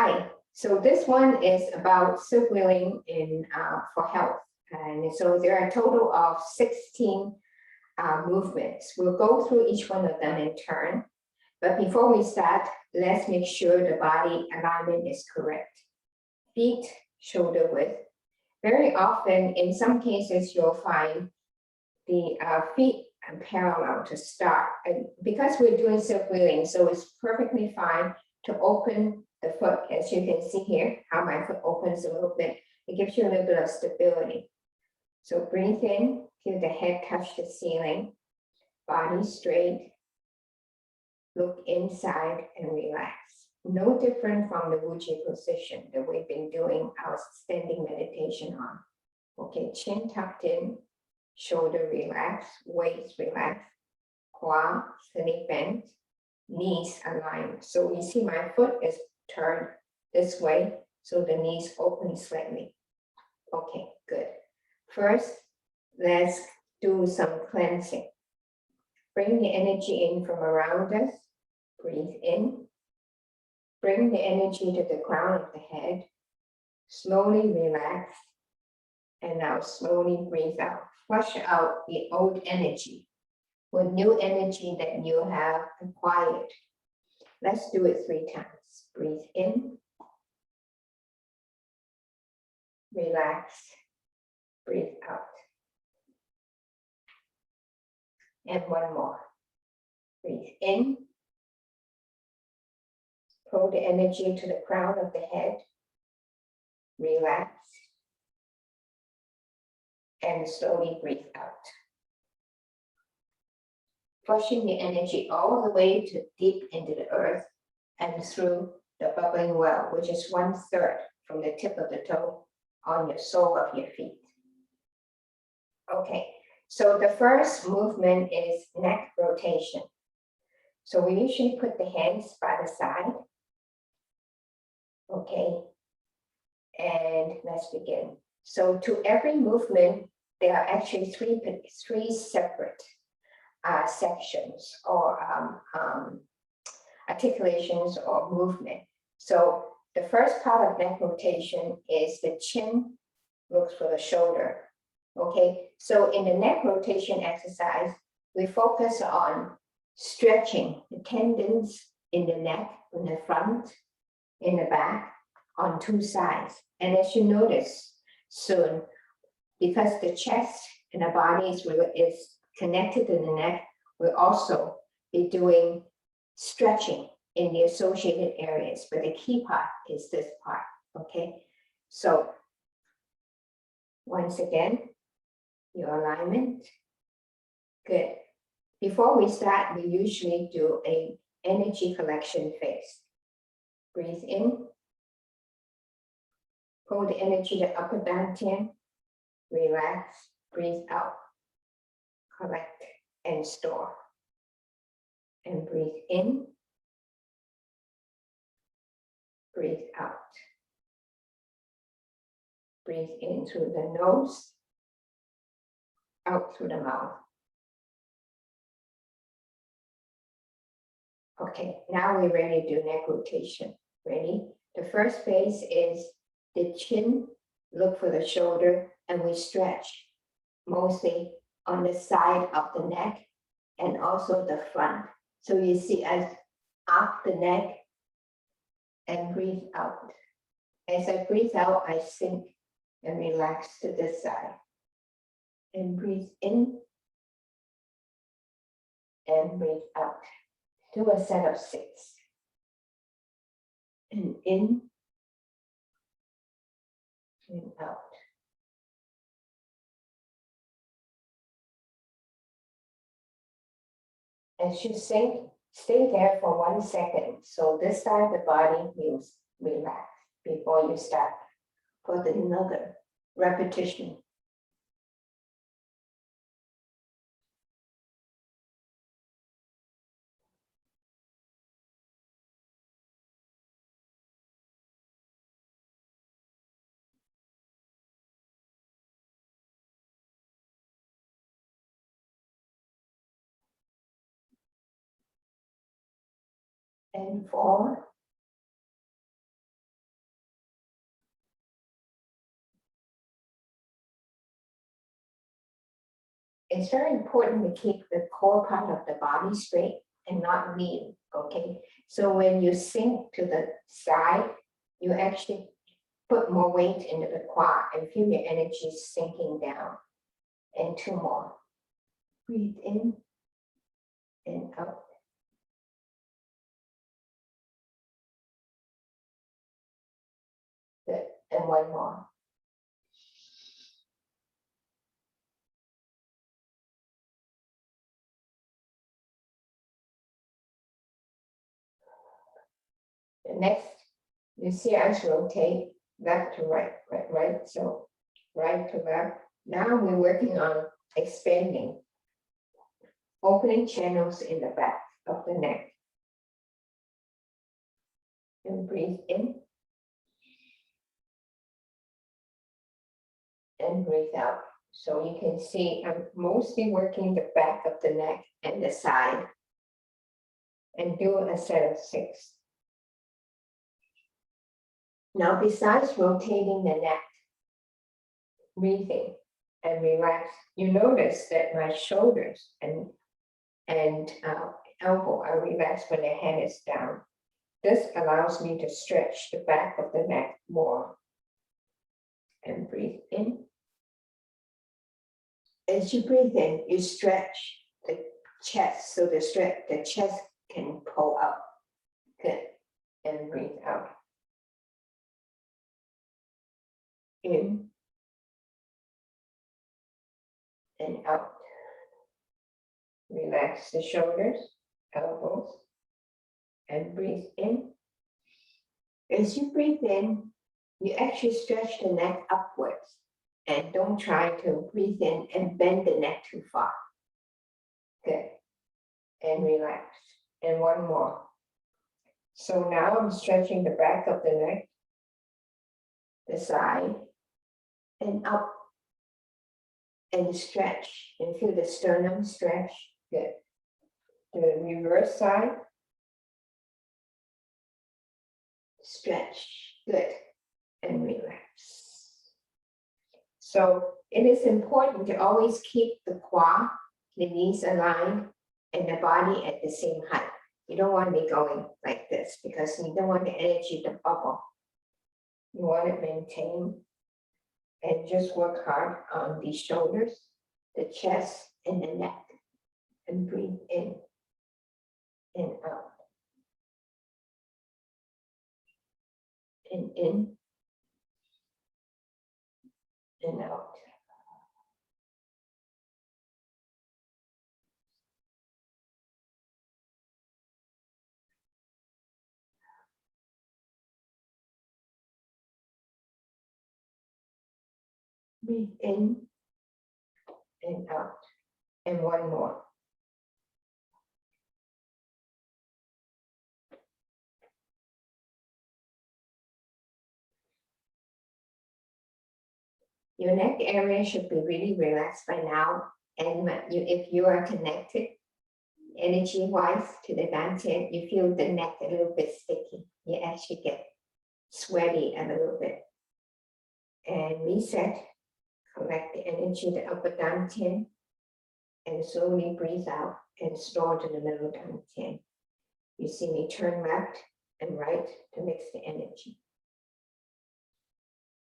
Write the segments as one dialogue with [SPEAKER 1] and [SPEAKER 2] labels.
[SPEAKER 1] Hi, so this one is about self-healing in for health. And so there are a total of 16 movements. We'll go through each one of them in turn. But before we start, let's make sure the body alignment is correct. Feet shoulder width. Very often, in some cases, you'll find the feet parallel to start. And because we're doing self-healing, so it's perfectly fine to open the foot, as you can see here, how my foot opens a little bit. It gives you a little bit of stability. So breathe in, feel the head touch the ceiling, body straight, look inside and relax. No different from the Wuji position that we've been doing our standing meditation on. Okay, chin tucked in, shoulder relaxed, waist relaxed, quad slightly bent, knees aligned. So you see my foot is turned this way, so the knees open slightly. Okay, good. First, let's do some cleansing. Bring the energy in from around us. Breathe in. Bring the energy to the crown of the head. Slowly relax. And now slowly breathe out. Flush out the old energy with new energy that you have acquired. Let's do it 3 times. Breathe in. Relax. Breathe out. And one more. Breathe in. Pull the energy to the crown of the head. Relax. And slowly breathe out. Flushing the energy all the way to deep into the earth and through the bubbling well, which is 1/3 from the tip of the toe on your sole of your feet. Okay, so the first movement is neck rotation. So we usually put the hands by the side. Okay, and let's begin. So to every movement, there are actually three separate sections or articulations or movement. So the first part of neck rotation is the chin looks for the shoulder. Okay, so in the neck rotation exercise, we focus on stretching the tendons in the neck, in the front, in the back, on 2 sides. And as you notice soon, because the chest and the body is connected to the neck, we'll also be doing stretching in the associated areas, but the key part is this part, okay? So once again, your alignment, good. Before we start, we usually do an energy collection phase. Breathe in, pull the energy to upper dantian, relax, breathe out, collect and store. And breathe in, breathe out. Breathe in through the nose, out through the mouth. Okay, now we're ready to do neck rotation. Ready? The first phase is the chin, look for the shoulder, and we stretch mostly on the side of the neck and also the front. So you see us up the neck and breathe out. As I breathe out, I sink and relax to this side. And breathe in and breathe out. Do a set of 6. And in and out. As you sink, stay there for 1 second. So this time the body feels relaxed before you start for another repetition. And 4, it's very important to keep the core part of the body straight and not lean, okay? So when you sink to the side, you actually put more weight into the quad and feel your energy sinking down. And two more. Breathe in and out. Good. And one more. The next, you see us rotate left to right, right. So right to left. Now we're working on expanding, opening channels in the back of the neck. And breathe in. And breathe out. So you can see I'm mostly working the back of the neck and the side. And do a set of 6. Now, besides rotating the neck, breathing and relax, you notice that my shoulders and elbow are relaxed when the head is down. This allows me to stretch the back of the neck more. And breathe in. As you breathe in, you stretch the chest, so the chest can pull up. Good. And breathe out. In and out. Relax the shoulders, elbows, and breathe in. As you breathe in, you actually stretch the neck upwards, and don't try to breathe in and bend the neck too far. Good. And relax. And one more. So now I'm stretching the back of the neck, the side, and up. And stretch. And feel the sternum stretch. Good. The reverse side. Stretch. Good. And relax. So it is important to always keep the quad, the knees aligned, and the body at the same height. You don't want to be going like this because you don't want the energy to bubble. You want to maintain and just work hard on the shoulders, the chest, and the neck. And breathe in and out. And in and out. Breathe in and out. And one more. Your neck area should be really relaxed by now. And if you are connected energy-wise to the dantian, you feel the neck a little bit sticky. You actually get sweaty a little bit. And reset, collect the energy, the upper dantian, and slowly breathe out and store to the middle dantian. You see me turn left and right to mix the energy.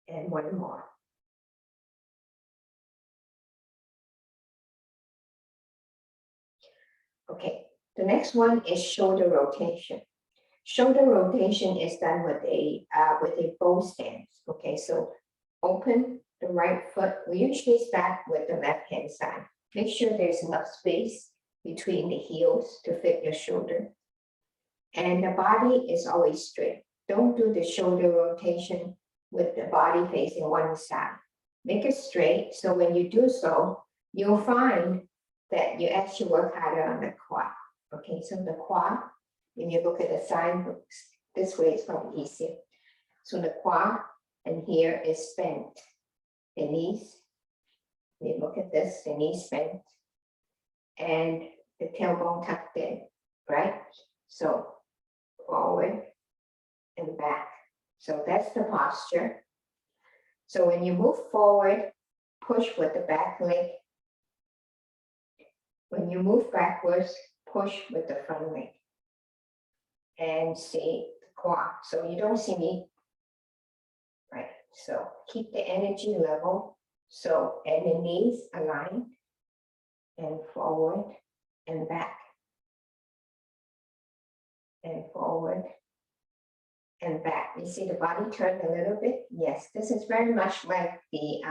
[SPEAKER 1] And one more. Okay, the next one is shoulder rotation. Shoulder rotation is done with a bow stance. Okay, so open the right foot. We usually start with the left hand side. Make sure there's enough space between the heels to fit your shoulder. And the body is always straight. Don't do the shoulder rotation with the body facing one side. Make it straight, so when you do so, you'll find that you actually work harder on the quad. Okay, so the quad, when you look at the side, this way is probably easier. So the quad and here is bent. The knees, we look at this, the knees bent, and the tailbone tucked in, right? So forward and back. So that's the posture. So when you move forward, push with the back leg When you move backwards, push with the front leg. And see the quad. So you don't see me. Right. So keep the energy level. So, and the knees aligned and forward and back. And forward and back. You see the body turn a little bit? Yes, this is very much like the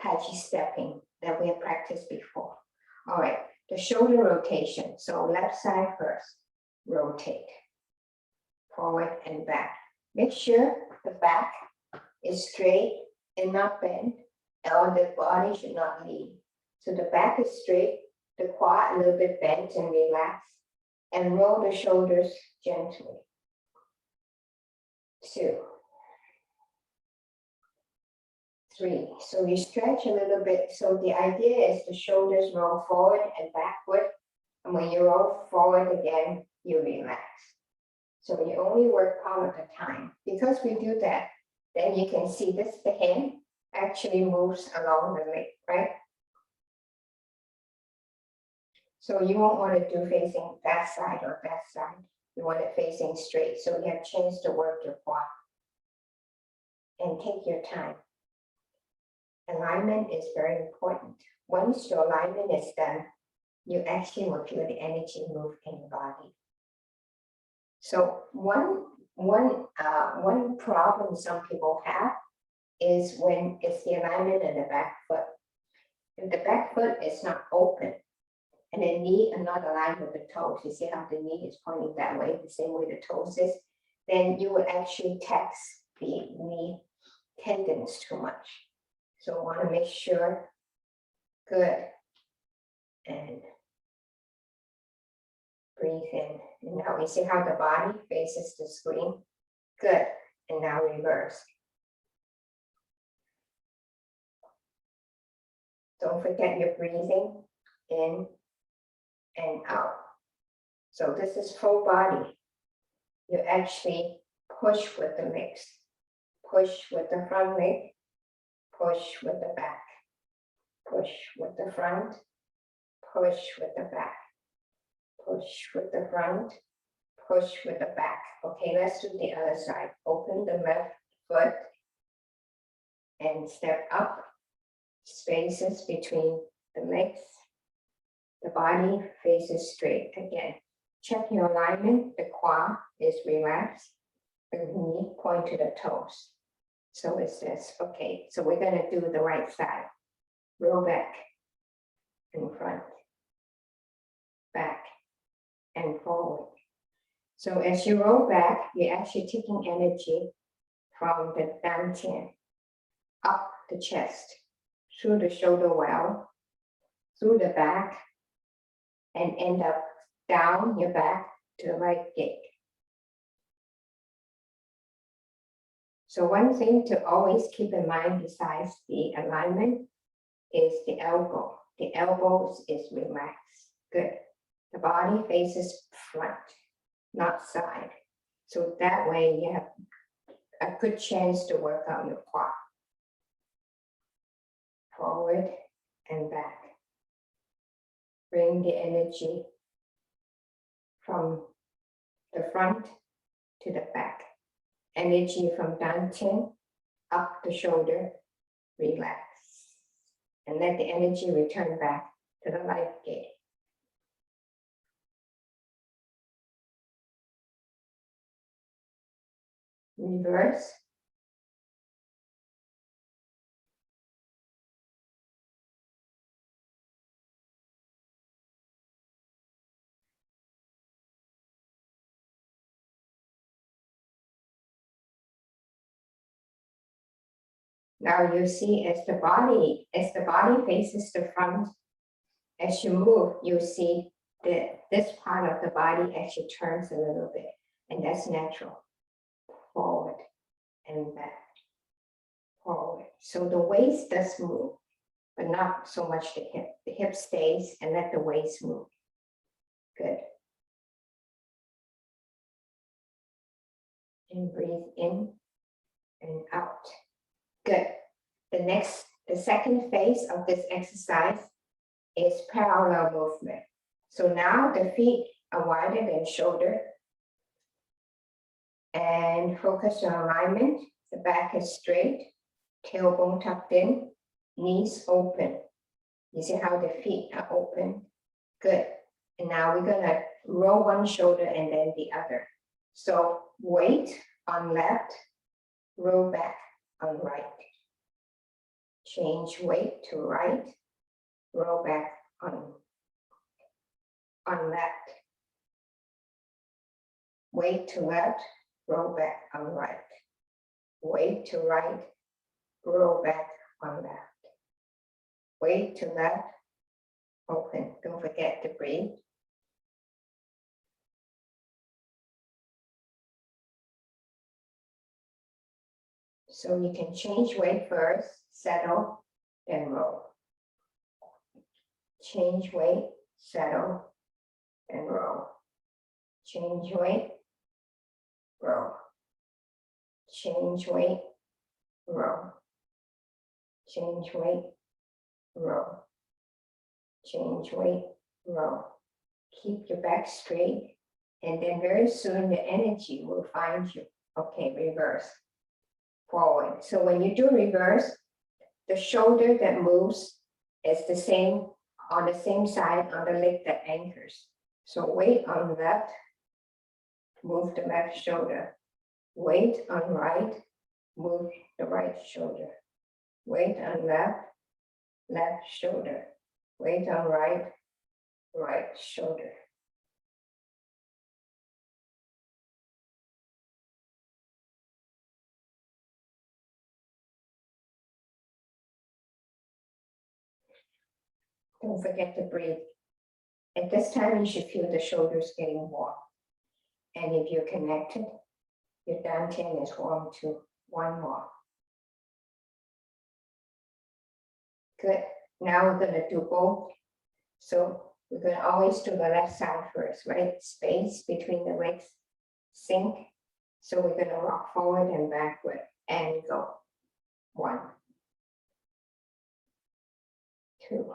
[SPEAKER 1] Taiji stepping that we have practiced before. All right, the shoulder rotation. So left side first, rotate, forward and back. Make sure the back is straight and not bent, or the body should not lean. So the back is straight, the quad a little bit bent and relaxed, and roll the shoulders gently. 2, 3. So you stretch a little bit. So the idea is the shoulders roll forward and backward. And when you roll forward again, you relax. So you only work part of the time. Because we do that, then you can see this, the hand actually moves along the leg, right? So you won't want to do facing that side or that side. You want it facing straight, so you have a chance to work your quad. And take your time. Alignment is very important. Once your alignment is done, you actually will feel the energy move in your body. So one problem some people have is when it's the alignment in the back foot. If the back foot is not open, and the knee are not aligned with the toes, you see how the knee is pointing that way, the same way the toes is, then you will actually tax the knee tendons too much. So want to make sure, good, and breathe in. And now we see how the body faces the screen, good, and now reverse. Don't forget your breathing in and out. So this is full body. You actually push with the legs, push with the front leg, push with the back, push with the front, push with the back, push with the front, push with the back. Okay, let's do the other side. Open the left foot and step up, spaces between the legs. The body faces straight again. Check your alignment. The quad is relaxed. The knee point to the toes. So it's this. Okay, so we're going to do the right side. Roll back in front, back and forward. So as you roll back, you're actually taking energy from the dantian up the chest, through the shoulder well, through the back, and end up down your back to the right gate. So one thing to always keep in mind besides the alignment is the elbow. The elbow is relaxed. Good. The body faces front, not side. So that way you have a good chance to work on your quad. Forward and back. Bring the energy from the front to the back. Energy from dantian up the shoulder, relax. And let the energy return back to the life gate. Reverse. Now you see as the body faces the front, as you move, you see that this part of the body actually turns a little bit, and that's natural. Forward and back, forward. So the waist does move, but not so much the hip. The hip stays and let the waist move. Good. And breathe in and out. Good. The second phase of this exercise is parallel movement. So now the feet are wider than shoulder. And focus on alignment. The back is straight, tailbone tucked in, knees open. You see how the feet are open? Good. And now we're gonna roll one shoulder and then the other. So weight on left, roll back on right. Change weight to right, roll back on left. Weight to left, roll back on right. Weight to right, roll back on left. Weight to left, open. Don't forget to breathe. So you can change weight first, settle, then roll. Change weight, settle, and roll. Change weight, roll. Change weight, roll. Change weight, roll. Change weight, roll. Keep your back straight, and then very soon the energy will find you. Okay, reverse. Forward. So when you do reverse, the shoulder that moves is the same on the same side on the leg that anchors. So weight on the left, move the left shoulder. Weight on right, move the right shoulder. Weight on left, left shoulder. Weight on right, right shoulder. Don't forget to breathe. At this time, you should feel the shoulders getting warm. And if you're connected, your dantian is warm too. One more. Good. Now we're going to do both. So we're going to always do the left side first, right? Space between the legs, sink. So we're going to rock forward and backward and go. 1, 2,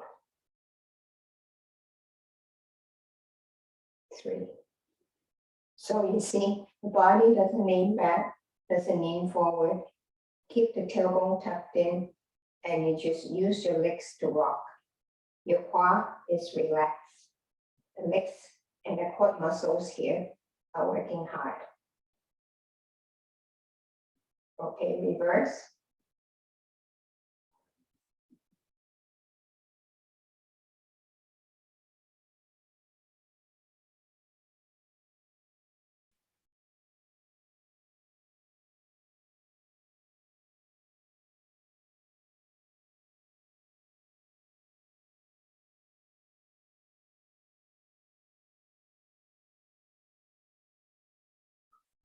[SPEAKER 1] 3. So you see, the body doesn't lean back, doesn't lean forward. Keep the tailbone tucked in, and you just use your legs to rock. Your quad is relaxed. The legs and the quad muscles here are working hard. Okay, reverse.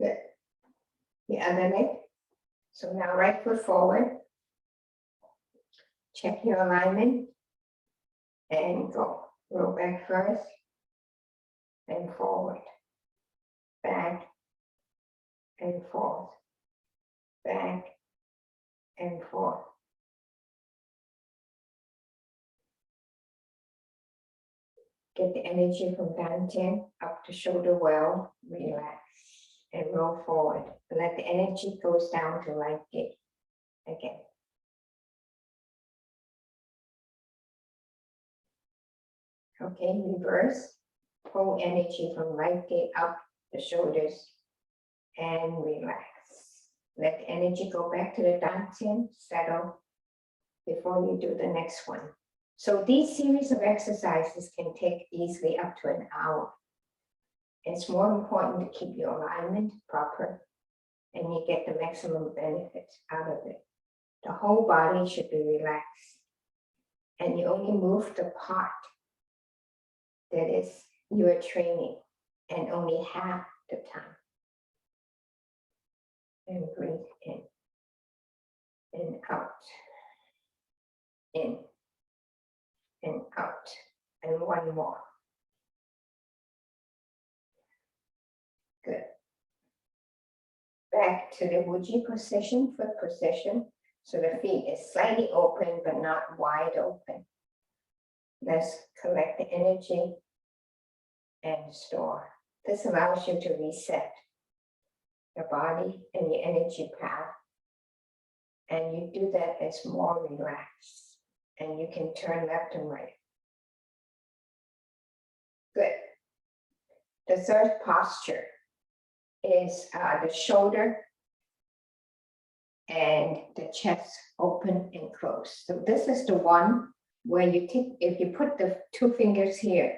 [SPEAKER 1] Good. The other leg. So now right foot forward. Check your alignment and go. Roll back first and forward. Back and forth. Back and forth. Get the energy from dantian up to shoulder well. Relax and roll forward. Let the energy goes down to right gate again. Okay, reverse. Pull energy from right gate up the shoulders and relax. Let the energy go back to the dantian, settle before you do the next one. So these series of exercises can take easily up to an hour. It's more important to keep your alignment proper and you get the maximum benefits out of it. The whole body should be relaxed and you only move the part that is your training and only half the time. And breathe in and out, in and out, and one more. Good. Back to the Wuji position, foot position. So the feet is slightly open, but not wide open. Let's collect the energy and store. This allows you to reset your body and your energy path. And you do that as more relaxed. And you can turn left and right. Good. The third posture is the shoulder and the chest open and close. So this is the one where you take, if you put the two fingers here,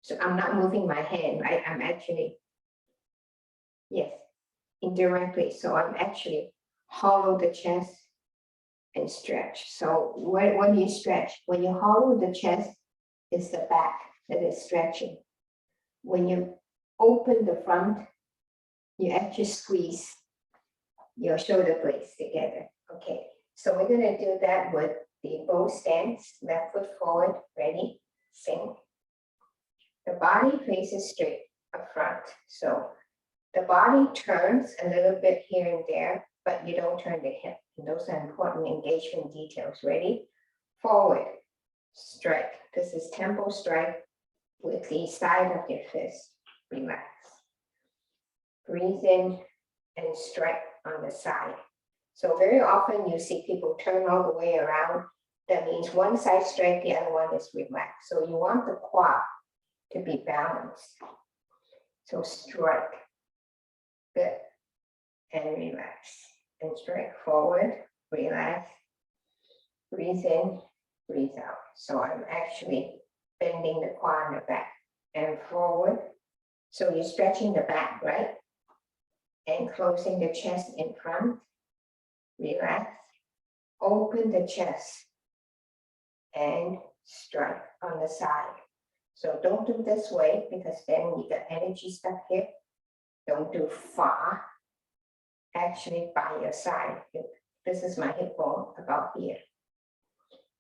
[SPEAKER 1] so I'm not moving my hand, right? I'm actually, yes, indirectly. So I'm actually hollow the chest and stretch. So when you stretch, when you hollow the chest, it's the back that is stretching. When you open the front, you actually squeeze your shoulder blades together. Okay, so we're gonna do that with the bow stance, left foot forward, ready, sink. The body faces straight up front. So the body turns a little bit here and there, but you don't turn the hip. And those are important engagement details. Ready? Forward, strike. This is tempo strike with the side of your fist. Relax. Breathe in and strike on the side. So very often you see people turn all the way around. That means one side strike, the other one is relaxed. So you want the quad to be balanced. So strike. Good. And relax. And strike forward, relax. Breathe in, breathe out. So I'm actually bending the quad in the back and forward. So you're stretching the back, right? And closing the chest in front. Relax. Open the chest and strike on the side. So don't do this way because then you got energy stuck here. Don't do far. Actually by your side. This is my hip bone about here.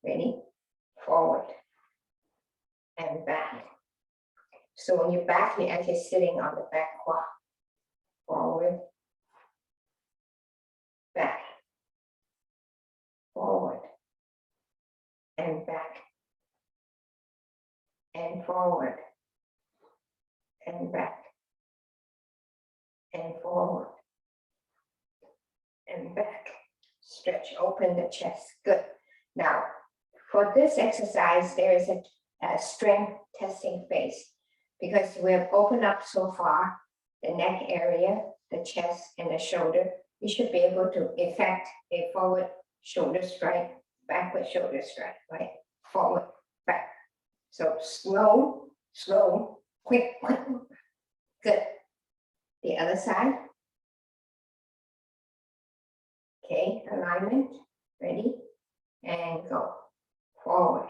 [SPEAKER 1] Ready? Forward and back. So when you're back, you're actually sitting on the back quad. Forward, back, forward, and back, and forward, and back, and forward, and back. Stretch, open the chest. Good. Now, for this exercise, there is a strength testing phase because we have opened up so far the neck area, the chest, and the shoulder. You should be able to effect a forward shoulder strike, backward shoulder strike, right? Forward, back. So slow, slow, quick, quick. Good. The other side. Okay, alignment, ready, and go. Forward,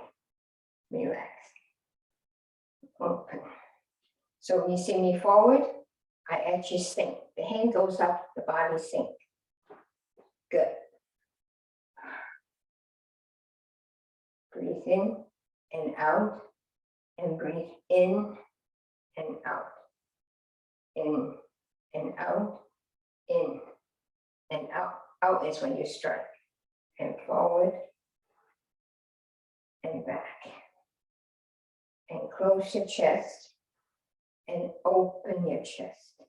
[SPEAKER 1] relax, open. So when you see me forward, I actually sink. The hand goes up, the body sink. Good. Breathe in and out, and breathe in and out. In and out, in and out. Out is when you strike. And forward and back. And close your chest and open your chest.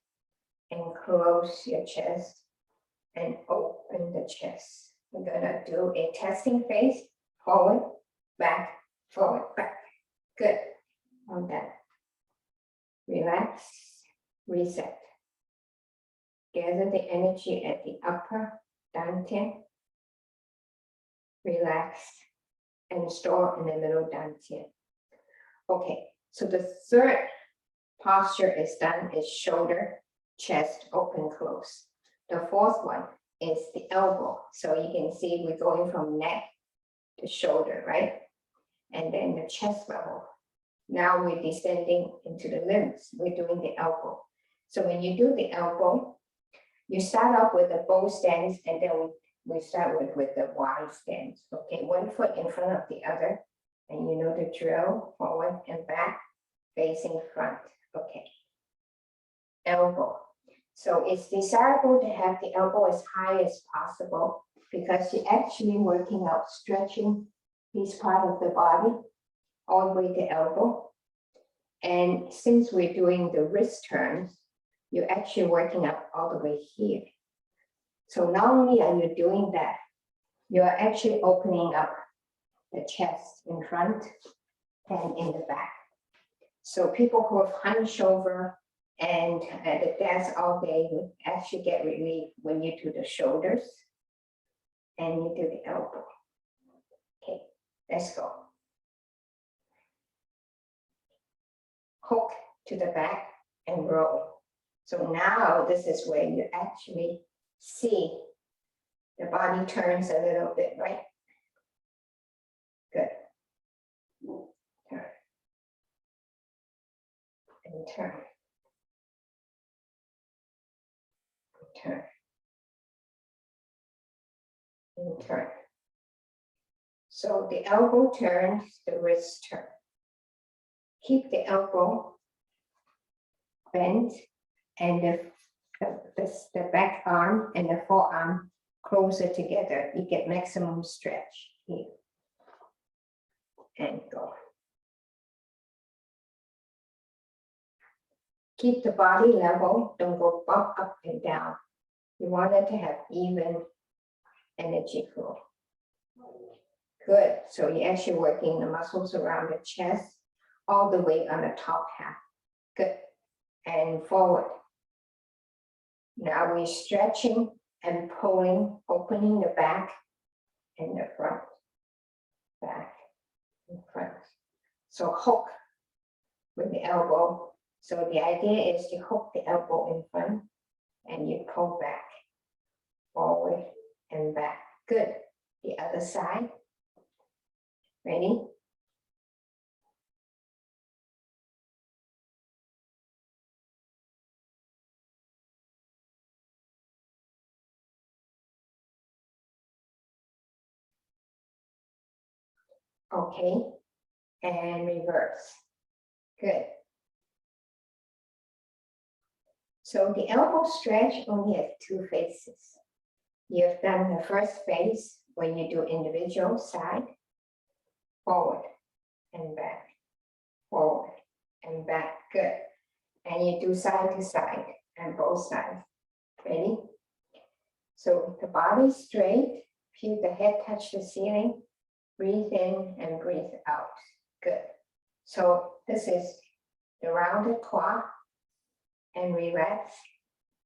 [SPEAKER 1] And close your chest and open the chest. We're gonna do a testing phase. Forward, back, forward, back. Good. On that. Relax, reset. Gather the energy at the upper dantian. Relax and store in the middle dantian. Okay, so the third posture is done is shoulder, chest, open, close. The fourth one is the elbow. So you can see we're going from neck to shoulder, right? And then the chest level. Now we're descending into the limbs. We're doing the elbow. So when you do the elbow, you start off with a bow stance and then we start with the Y stance. Okay, one foot in front of the other. And you know the drill, forward and back, facing front. Okay. Elbow. So it's desirable to have the elbow as high as possible because you're actually working out stretching this part of the body all the way to elbow. And since we're doing the wrist turns, you're actually working up all the way here. So not only are you doing that, you're actually opening up the chest in front and in the back. So people who have hunched over and at the desk all day would actually get relief when you do the shoulders and you do the elbow. Okay, let's go. Hook to the back and roll. So now this is where you actually see the body turns a little bit, right? Good. Turn. And turn. Turn. And turn. So the elbow turns, the wrist turn. Keep the elbow bent and the back arm and the forearm closer together. You get maximum stretch here. And go. Keep the body level, don't go bump up and down. You want it to have even energy flow. Good, so you're actually working the muscles around the chest, all the way on the top half. Good, and forward. Now we're stretching and pulling, opening the back and the front, back and front. So hook with the elbow. So the idea is to hook the elbow in front and you pull back, forward and back. Good. The other side. Ready? Okay. And reverse. Good. So the elbow stretch only has two phases. You've done the first phase when you do individual side, forward and back, forward and back. Good. And you do side to side and both sides. Ready? So the body straight, feel the head touch the ceiling, breathe in and breathe out. Good. So this is the rounded quad and relax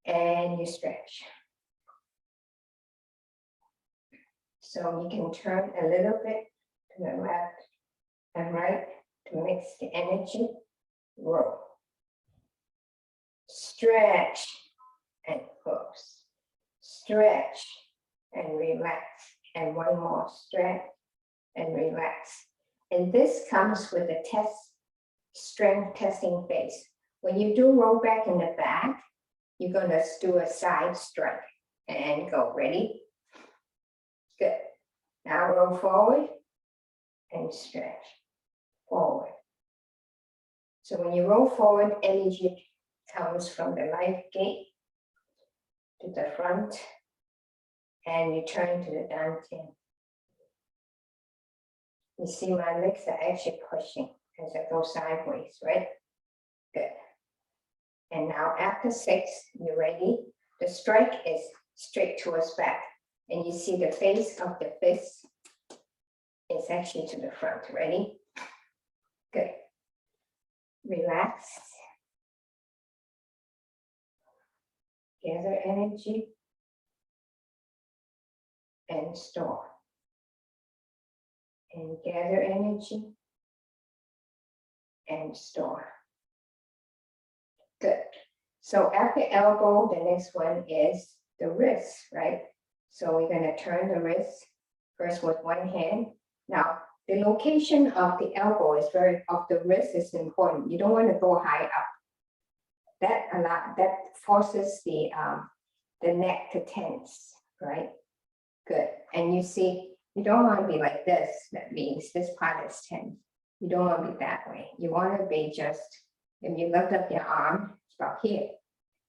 [SPEAKER 1] and you stretch. So you can turn a little bit to the left and right to mix the energy. Roll. Stretch and close. Stretch and relax. And one more stretch and relax. And this comes with a test, strength testing phase. When you do roll back in the back, you're gonna do a side strike and go. Ready? Good. Now roll forward and stretch. Forward. So when you roll forward, energy comes from the life gate to the front and you turn to the dantian. You see my legs are actually pushing as I go sideways, right? Good. And now after 6, you're ready. The strike is straight towards back. And you see the face of the fist is actually to the front. Ready? Good. Relax. Gather energy. And store. And gather energy. And store. Good. So after elbow, the next one is the wrist, right? So we're going to turn the wrist first with one hand. Now, the location of the elbow is of the wrist is important. You don't want to go high up. That forces the neck to tense, right? Good. And you see, you don't want to be like this. That means this part is tense. You don't want to be that way. You want to be just, if you lift up your arm, it's about here.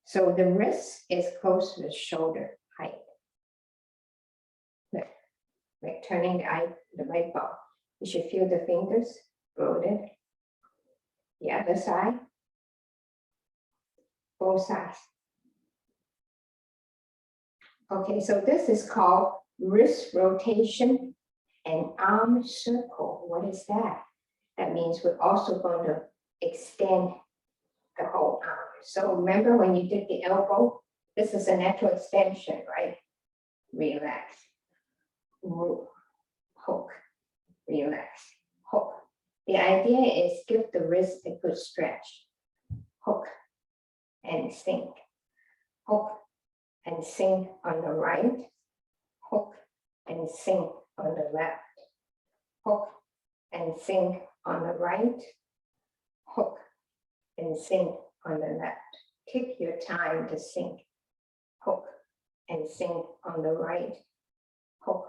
[SPEAKER 1] So the wrist is close to the shoulder height. Like turning the light bulb. You should feel the fingers Loaded. The other side. Both sides. Okay, so this is called wrist rotation and arm circle. What is that? That means we're also going to extend the whole arm. So remember when you did the elbow, this is a natural extension, right? Relax, hook, relax, hook. The idea is give the wrist a good stretch. Hook and sink, hook and sink on the right, hook and sink on the left, hook and sink on the right, hook and sink on the left. Take your time to sink, hook and sink on the right, hook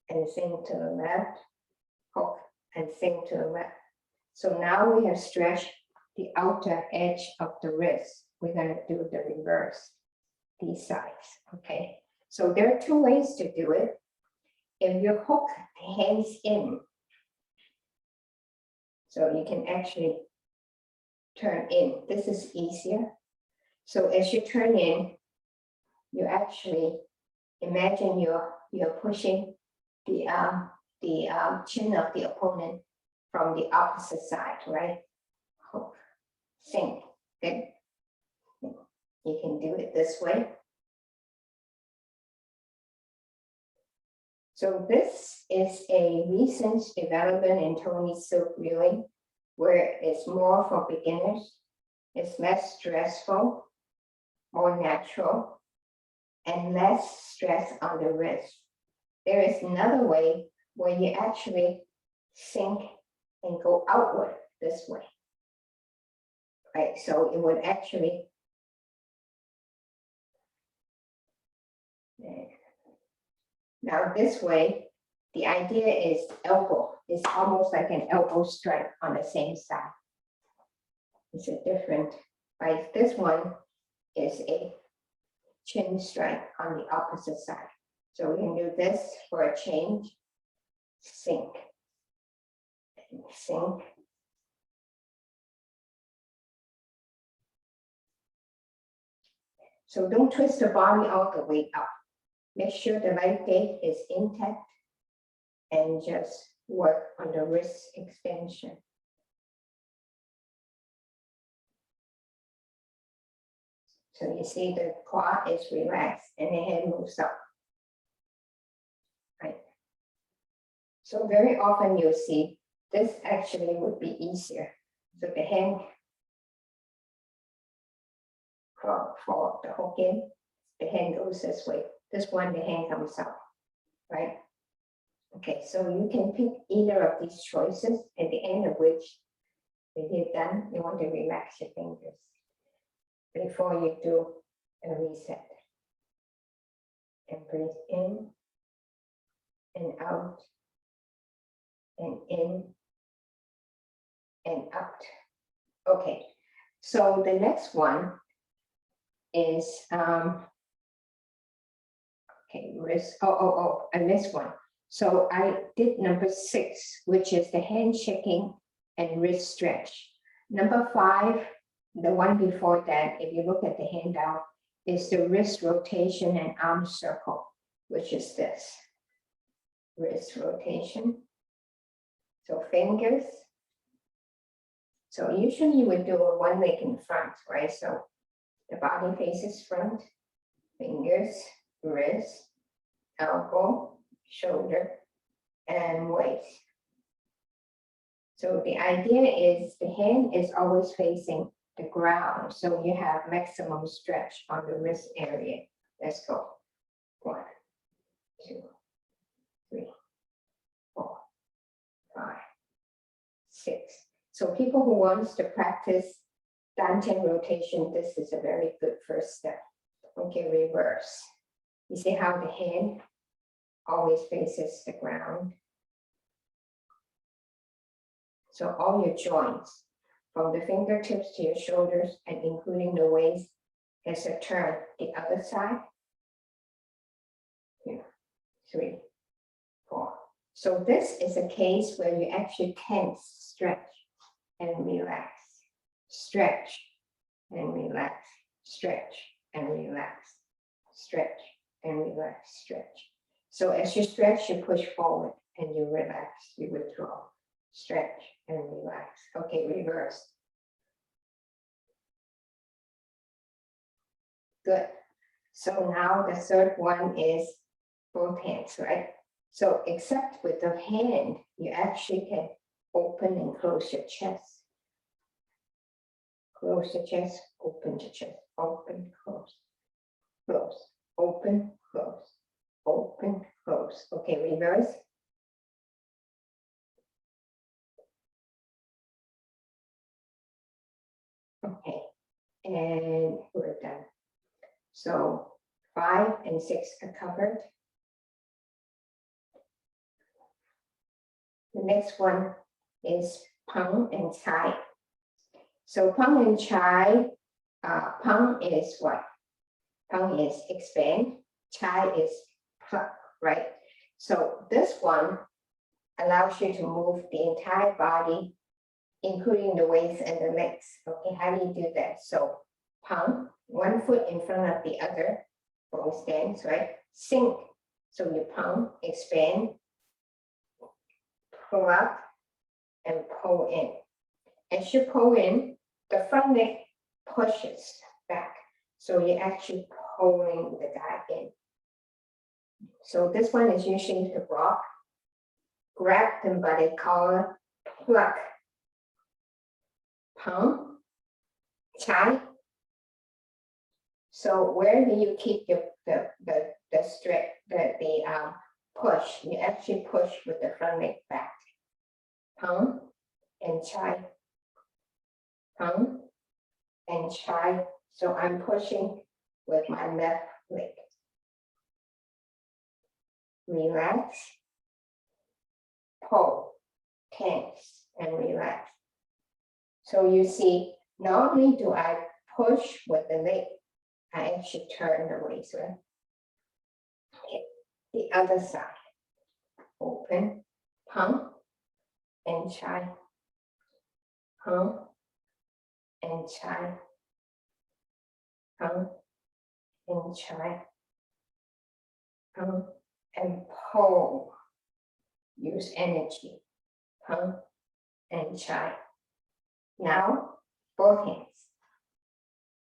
[SPEAKER 1] and sink to the left, hook and sink to the left. So now we have stretched the outer edge of the wrist. We're going to do the reverse, these sides, okay? So there are two ways to do it. If you hook the hands in, so you can actually turn in. This is easier. So as you turn in, you actually imagine you're pushing the chin of the opponent from the opposite side, right? Hook, sink, good. You can do it this way. So this is a recent development in Tony's silk reeling, where it's more for beginners, it's less stressful, more natural, and less stress on the wrist. There is another way where you actually sink and go outward this way. Right, so it would actually now this way, the idea is elbow. It's almost like an elbow strike on the same side. It's a different, right? This one is a chin strike on the opposite side. So we can do this for a change. Sink. And sink. So don't twist the body all the way up. Make sure the leg gate is intact and just work on the wrist extension. So you see the quad is relaxed and the head moves up. Right. So very often you'll see this actually would be easier. So the hand for the hook in, the hand goes this way. This one, the hand comes out, right? Okay, so you can pick either of these choices, at the end of which, if you're done, you want to relax your fingers before you do a reset. And breathe in and out and in and out. Okay, so the next one is okay, wrist. I missed one. So I did number 6, which is the hand shaking and wrist stretch. Number 5, the one before that, if you look at the handout, is the wrist rotation and arm circle, which is this. Wrist rotation. So fingers. So usually you would do a one leg in front, right? So the body faces front, fingers, wrist, elbow, shoulder, and waist. So the idea is the hand is always facing the ground, so you have maximum stretch on the wrist area. Let's go. 1, 2, 3, 4, 5, 6. So people who wants to practice dantian rotation, this is a very good first step. Okay, reverse. You see how the hand always faces the ground. So all your joints, from the fingertips to your shoulders and including the waist, has a turn. The other side. 2, 3, 4. So this is a case where you actually tense, stretch, and relax. Stretch and relax. Stretch and relax. Stretch and relax. Stretch. So as you stretch, you push forward and you relax, you withdraw. Stretch and relax. Okay, reverse. Good. So now the third one is both hands, right? So except with the hand, you actually can open and close your chest. Close the chest, open the chest, open, close, close, open, close, open, close. Okay, reverse. Okay, and we're done. So 5 and 6 are covered. The next one is Pang and Chai. So Pang and Chai, Pang is what? Pang is expand, Chai is pluck, right? So this one allows you to move the entire body, including the waist and the legs. Okay, how do you do that? So Pang, one foot in front of the other, both stands, right? Sink, so you Pang, expand, pull up, and pull in. As you pull in, the front leg pushes back. So you're actually pulling the guy in. So this one is usually the rock. Grab them by the collar, pluck, Pang, Chai. So where do you keep the straight, the push? You actually push with the front leg back. Pang and Chai. Pang and Chai. So I'm pushing with my left leg. Relax, pull, tense, and relax. So you see, not only do I push with the leg, I actually turn the waist, right? Okay, the other side. Open, Pang, and Chai. Pang, and Chai. Pang, and Chai. Pang, and pull. Use energy. Pang, and Chai. Now, both hands.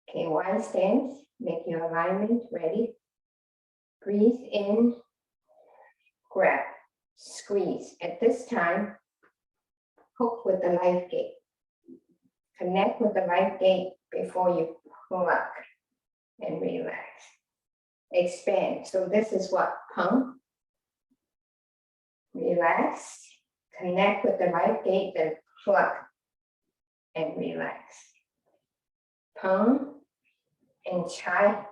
[SPEAKER 1] Okay, one stance, make your alignment ready. Breathe in, grab, squeeze. At this time, hook with the life gate. Connect with the life gate before you pull up and relax. Expand. So this is what? Pang. Relax. Connect with the life gate, then pluck and relax. Pang and Chai.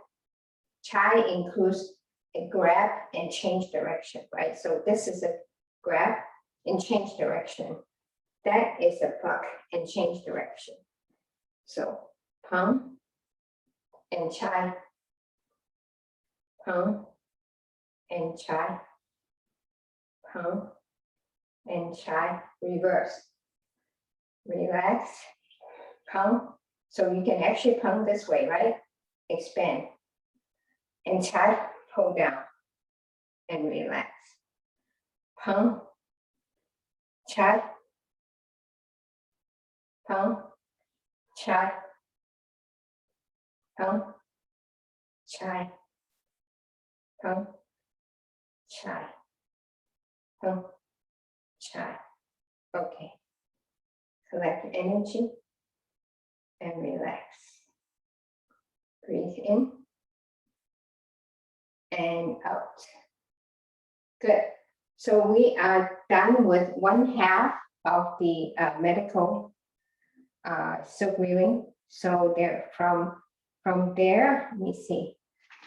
[SPEAKER 1] Chai includes a grab and change direction, right? So this is a grab and change direction. That is a pluck and change direction. So Pang and Chai. Pang and Chai. Pang and Chai. Reverse. Relax. Pang. So you can actually Pang this way, right? Expand. And Chai, pull down and relax. Pang. Chai. Pang. Chai. Pang. Chai. Pang. Chai. Pang. Chai. Okay. Collect energy and relax. Breathe in and out. Good. So we are done with one half of the medical silk weaving. So there from there, let me see.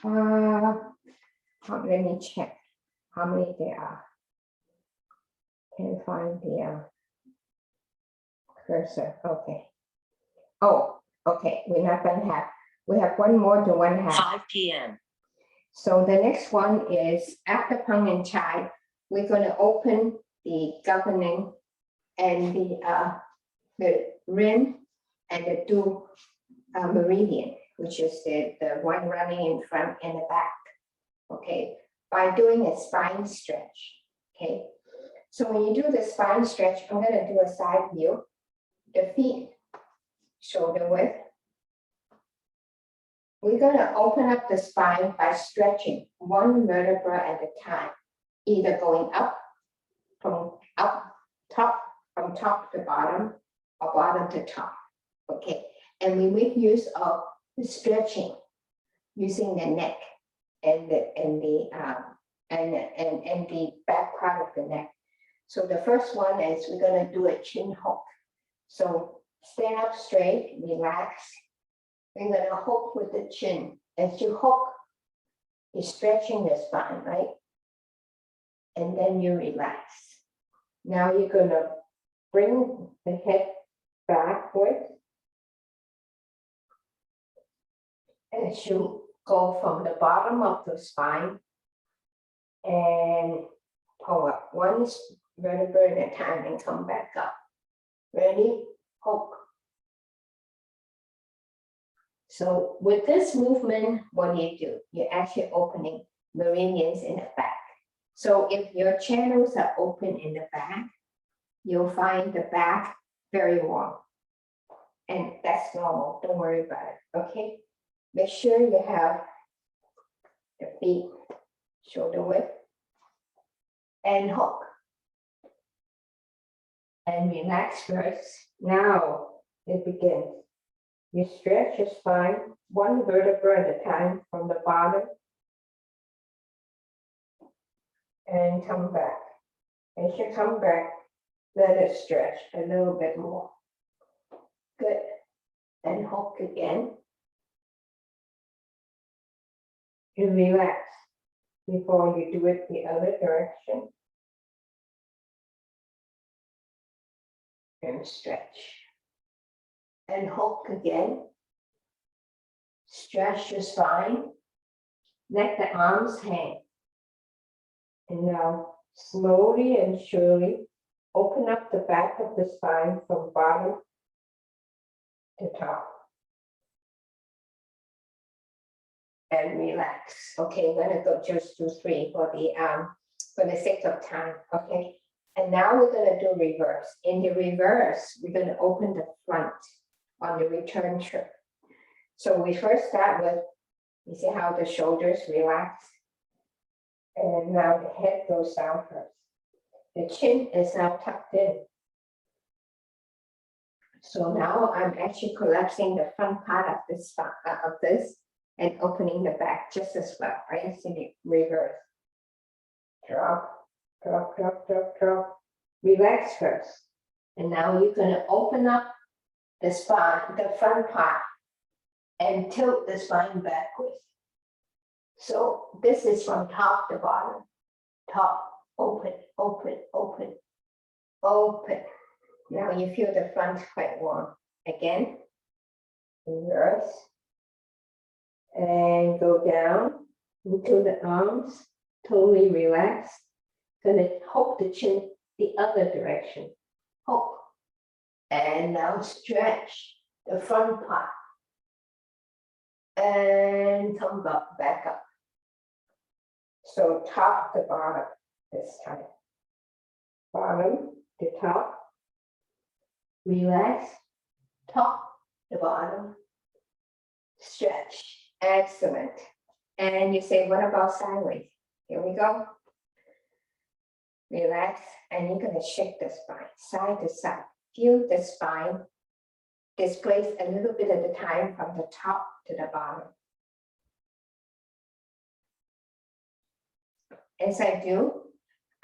[SPEAKER 1] Let me check how many there are. Can't find the cursor. Okay. Oh, okay. We're not going to have. We have one more to one half.
[SPEAKER 2] 5 p.m.
[SPEAKER 1] So the next one is after Pang and Chai, we're going to open the governing and the rim and the two meridian, which is the one running in front and the back. Okay, by doing a spine stretch. Okay, so when you do the spine stretch, I'm going to do a side view. The feet shoulder width. We're going to open up the spine by stretching one vertebra at a time, either going up from top to bottom or bottom to top. Okay, and we make use of the stretching using the neck and the back part of the neck. So the first one is we're going to do a chin hook. So stand up straight, relax. We're going to hook with the chin. As you hook, you're stretching the spine, right? And then you relax. Now you're going to bring the head backward as you go from the bottom of the spine and pull up one vertebra at a time and come back up. Ready? Hook. So with this movement, what do? You're actually opening meridians in the back. So if your channels are open in the back, you'll find the back very warm. And that's normal, don't worry about it, okay? Make sure you have the feet shoulder width and hook. And relax first. Now it begins. You stretch your spine one vertebra at a time from the bottom and come back. As you come back, let it stretch a little bit more. Good. And hook again. You relax before you do it the other direction. And stretch. And hook again. Stretch your spine. Let the arms hang. And now slowly and surely open up the back of the spine from bottom to top. And relax. Okay, we're gonna go just do 3 for the sake of time. Okay. And now we're gonna do reverse. In the reverse, we're gonna open the front on the return trip. So we first start with, you see how the shoulders relax? And now the head goes down first. The chin is now tucked in. So now I'm actually collapsing the front part of this and opening the back just as well, right? So the reverse. Drop, drop, drop, drop, drop. Relax first. And now you're going to open up the spine, the front part, and tilt the spine backwards. So this is from top to bottom. Top, open, open, open, open. Now you feel the front quite warm. Again, reverse. And go down into the arms, totally relaxed. Gonna hook the chin the other direction. Hook. And now stretch the front part. And come back up. So top to bottom this time. Bottom to top. Relax. Top to bottom. Stretch. Excellent. And you say, what about sideways? Here we go. Relax, and you're going to shake the spine side to side. Feel the spine displace a little bit at a time from the top to the bottom. As I do,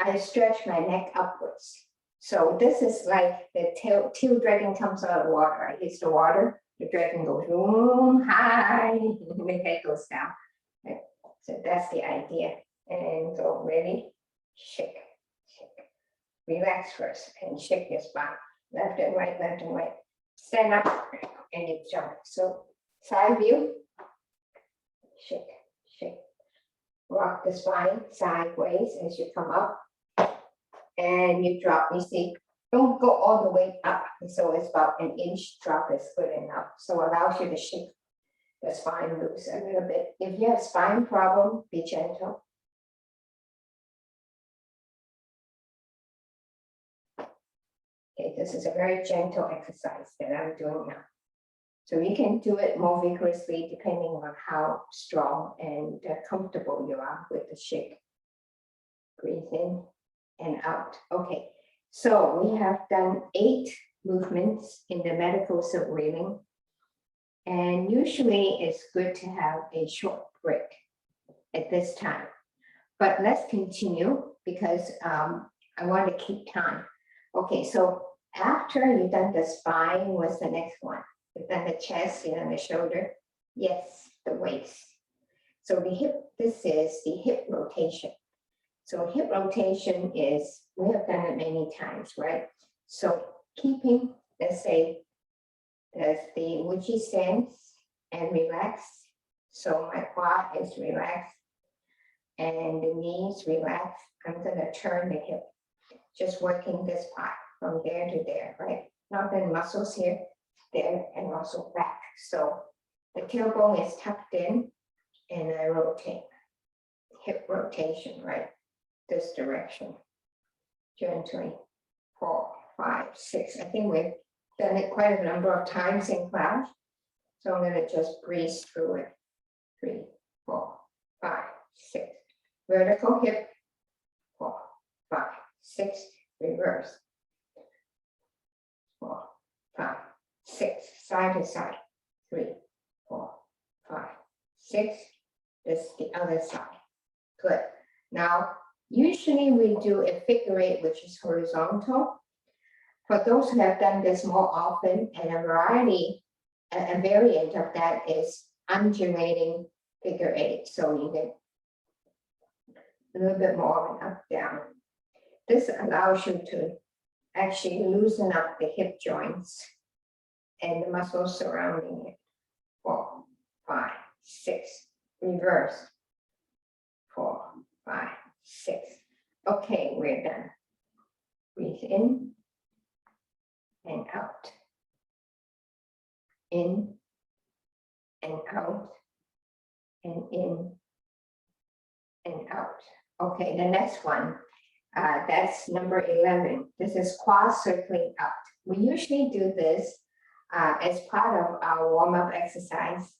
[SPEAKER 1] I stretch my neck upwards. So this is like the tail dragon comes out of the water. It hits the water. The dragon goes boom, high, and the head goes down. Right? So that's the idea. And go ready, shake, shake. Relax first and shake your spine. Left and right, left and right. Stand up and you jump. So side view, shake, shake. Rock the spine sideways as you come up. and you drop, you see, don't go all the way up. So it's about an inch drop is good enough. So allows you to shake the spine loose a little bit. If you have spine problem, be gentle. Okay, this is a very gentle exercise that I'm doing now. So you can do it more vigorously depending on how strong and comfortable you are with the shake. Breathe in and out. Okay, so we have done 8 movements in the medical silk reeling. And usually it's good to have a short break at this time. But let's continue because I want to keep time. Okay, so after you've done the spine, what's the next one? You've done the chest, you've done the shoulder. Yes, the waist. So the hip, this is the hip rotation. So hip rotation is, we have done it many times, right? So keeping, let's say, there's the Wuji stance and relax. So my quad is relaxed and the knees relax. I'm gonna turn the hip, just working this part from there to there, right? Not the muscles here, there, and also back. So the tailbone is tucked in and I rotate. Hip rotation, right? This direction. Gently. 4, 5, 6. I think we've done it quite a number of times in class. So I'm going to just breeze through it. 3, 4, 5, 6. Vertical hip. 4, 5, 6. Reverse. 4, 5, 6. Side to side. 3, 4, 5, 6. This is the other side. Good. Now, usually we do a figure 8, which is horizontal. For those who have done this more often, and a variety, a variant of that is undulating figure 8. So you get a little bit more of an up down. This allows you to actually loosen up the hip joints and the muscles surrounding it. 4, 5, 6. Reverse. 4, 5, 6. Okay, we're done. Breathe in and out. In and out. And in and out. Okay, the next one, that's number 11. This is quad circling out. We usually do this as part of our warm-up exercise,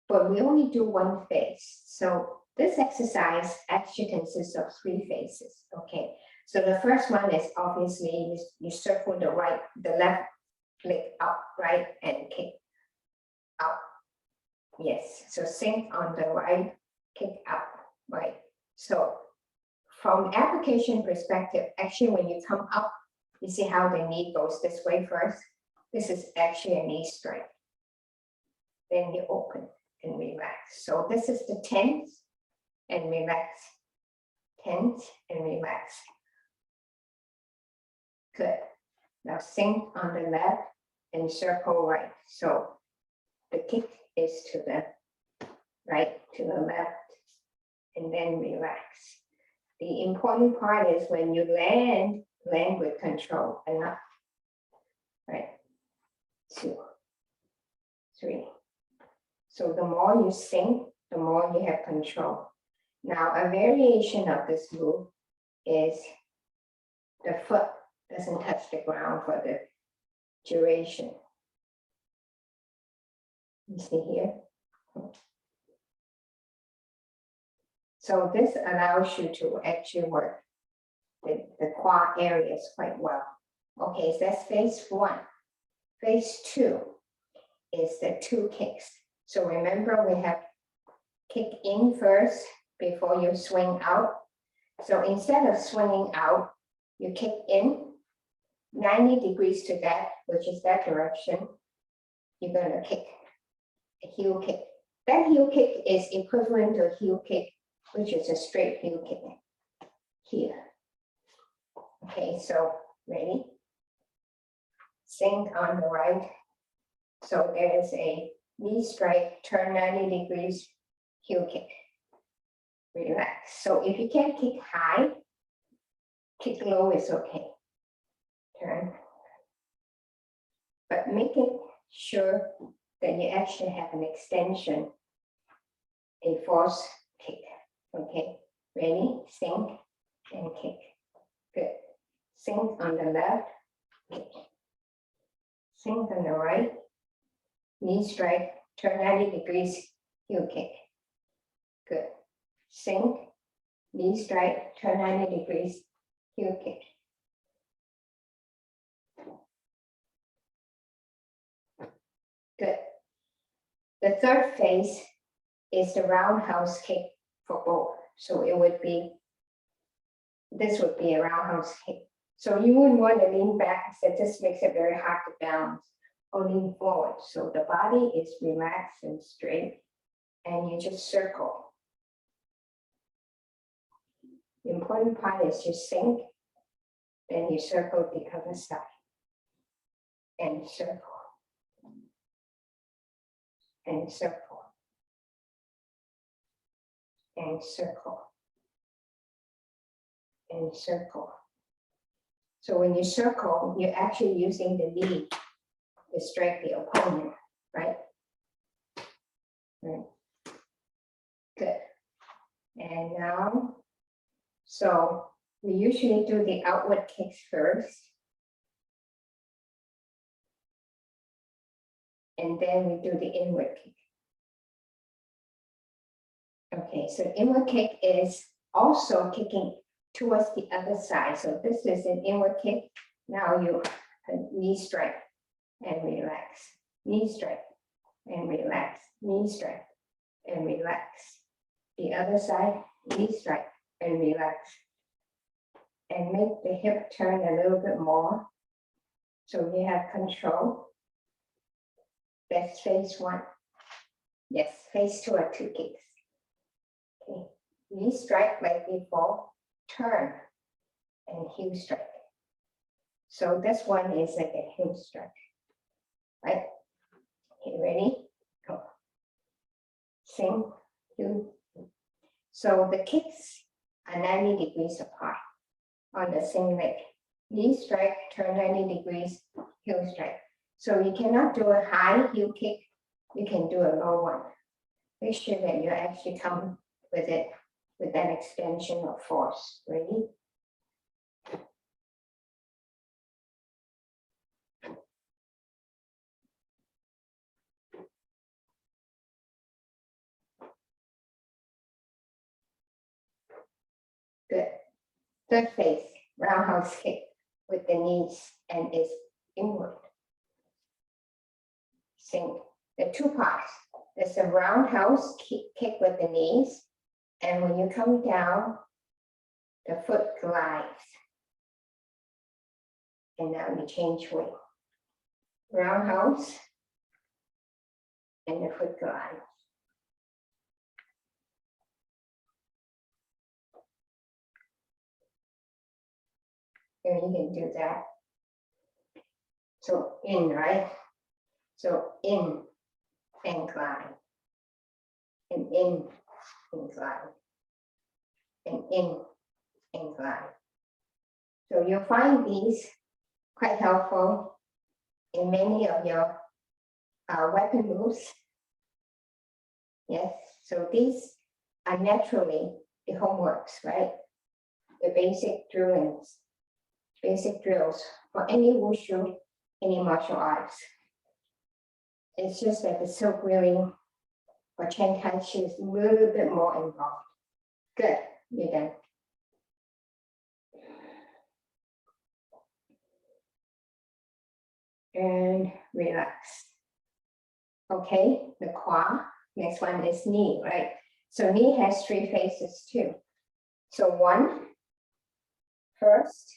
[SPEAKER 1] but we only do one phase. So this exercise actually consists of 3 phases. Okay, so the first one is obviously you circle the left leg up, right, and kick out. Yes, so sink on the right, kick up, right. So from application perspective, actually when you come up, you see how the knee goes this way first. This is actually a knee strike. Then you open and relax. So this is the tense and relax. Tense and relax. Good. Now sink on the left and circle right. So the kick is to the right, to the left, and then relax. The important part is when you land with control. Enough. Right. 2, 3. So the more you sink, the more you have control. Now, a variation of this move is the foot doesn't touch the ground for the duration. You see here? So this allows you to actually work the quad areas quite well. Okay, so that's phase 1. Phase 2 is the 2 kicks. So remember we have kick in first before you swing out. So instead of swinging out, you kick in 90 degrees to that, which is that direction. You're going to kick a heel kick. That heel kick is equivalent to a heel kick, which is a straight heel kick here. Okay, so ready? Sink on the right. So there is a knee strike, turn 90 degrees, heel kick. Relax. So if you can't kick high, Kick low is okay. Turn. But make it sure that you actually have an extension, a force kick. Okay, ready? Sink and kick. Good. Sink on the left, kick. Sink on the right, knee strike, turn 90 degrees, heel kick. Good. Sink, knee strike, turn 90 degrees, heel kick. Good. The third phase is the roundhouse kick for both. So it would be, this would be a roundhouse kick. So you wouldn't want to lean back, so this makes it very hard to balance, or lean forward. So the body is relaxed and straight, and you just circle. The important part is you sink, then you circle the other side, and circle, and circle, and circle, and circle. So when you circle, you're actually using the knee to strike the opponent, right? Right. Good. And now, so we usually do the outward kicks first. And then we do the inward kick. Okay, so inward kick is also kicking towards the other side. So this is an inward kick. Now you knee strike and relax. Knee strike and relax. Knee strike and relax. The other side, knee strike and relax. And make the hip turn a little bit more so you have control. That's phase one. Yes, phase two are two kicks. Okay, knee strike like before. Turn and heel strike. So this one is like a heel strike, right? Okay, ready? Go. Sing, heel. So the kicks are 90 degrees apart on the same leg. Knee strike, turn 90 degrees, heel strike. So you cannot do a high heel kick. You can do a low one. Make sure that you actually come with it with an extension of force. Ready? Good. Third phase, roundhouse kick with the knees and is inward. Same. The two parts. There's a roundhouse kick with the knees, and when you come down, the foot glides. And now you change weight. Roundhouse and the foot glides. Here you can do that. So in, right? So in and glide. And in and glide. And in and glide. So you'll find these quite helpful in many of your weapon moves. Yes, so these are naturally the homeworks, right? The basic drillings, basic drills for any wushu, any martial arts. It's just that the silk reeling or Chen Tai Chi is a little bit more involved. Good, you're done. And relax. Okay, the qua. Next one is knee, right? So knee has three phases too. So one, first,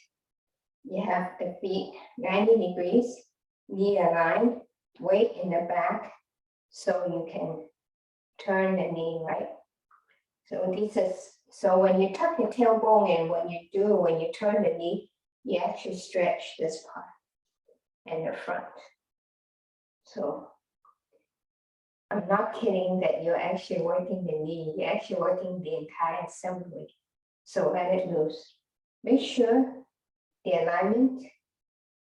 [SPEAKER 1] you have the feet 90 degrees, knee aligned, weight in the back, so you can turn the knee, right? So this is, so when you tuck your tailbone in, when you turn the knee, you actually stretch this part and the front. So I'm not kidding that you're actually working the knee, you're actually working the entire assembly. So let it loose. Make sure the alignment,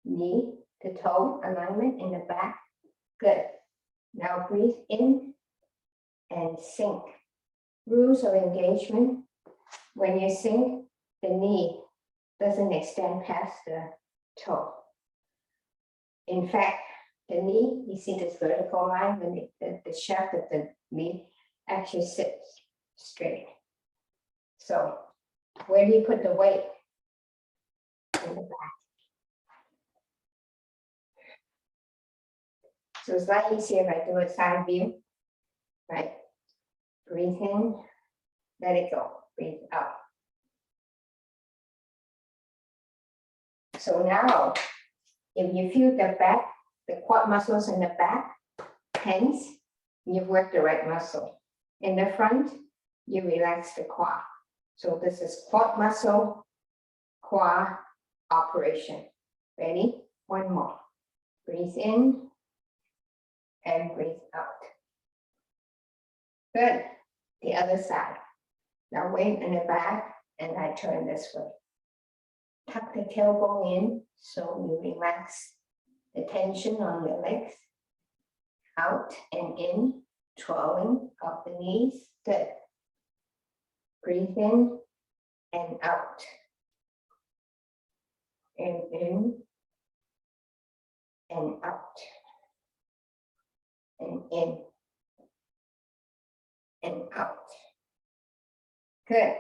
[SPEAKER 1] knee to toe alignment in the back. Good. Now breathe in and sink. Rules of engagement. When you sink, the knee doesn't extend past the toe. In fact, the knee, you see this vertical line when the shaft of the knee actually sits straight. So where do you put the weight? In the back. So it's a lot easier if I do a side view, right? Breathe in, let it go, breathe out. So now, if you feel the back, the quad muscles in the back tense, you've worked the right muscle. In the front, you relax the quad. So this is quad muscle, quad operation. Ready? One more. Breathe in and breathe out. Good. The other side. Now weight in the back and I turn this way. Tuck the tailbone in so you relax the tension on your legs. Out and in, twirling of the knees. Good. Breathe in and out. And in and out. And in and out. Good.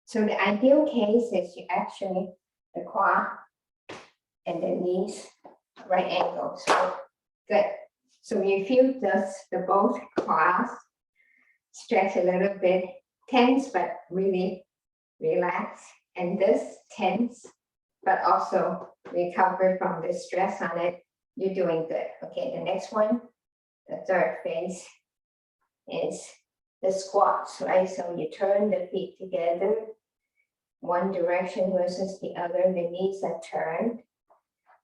[SPEAKER 1] So the ideal case is you actually, the quad and the knees, right angle. So good. So you feel the both quads stretch a little bit, tense, but really relax. And this tense, but also recover from the stress on it. You're doing good. Okay, the next one, the third phase is the squats, right? So you turn the feet together, one direction versus the other, the knees are turned.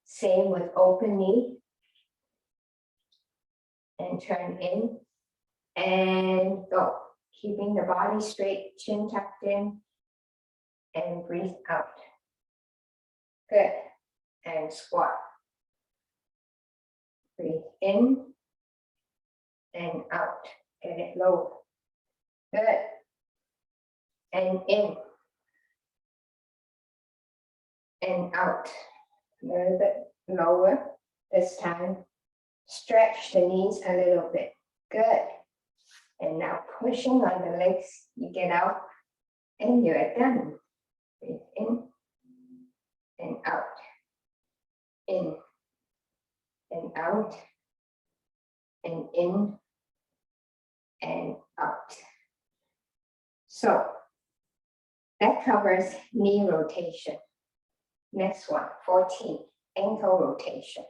[SPEAKER 1] Same with open knee. And turn in and go. Keeping the body straight, chin tucked in, and breathe out. Good. And squat. Breathe in and out. Get it low. Good. And in and out. A little bit lower this time. Stretch the knees a little bit. Good. And now pushing on the legs, you get out and you're done. Breathe in and out. In and out. And in and out. So that covers knee rotation. Next one, 14, ankle rotation.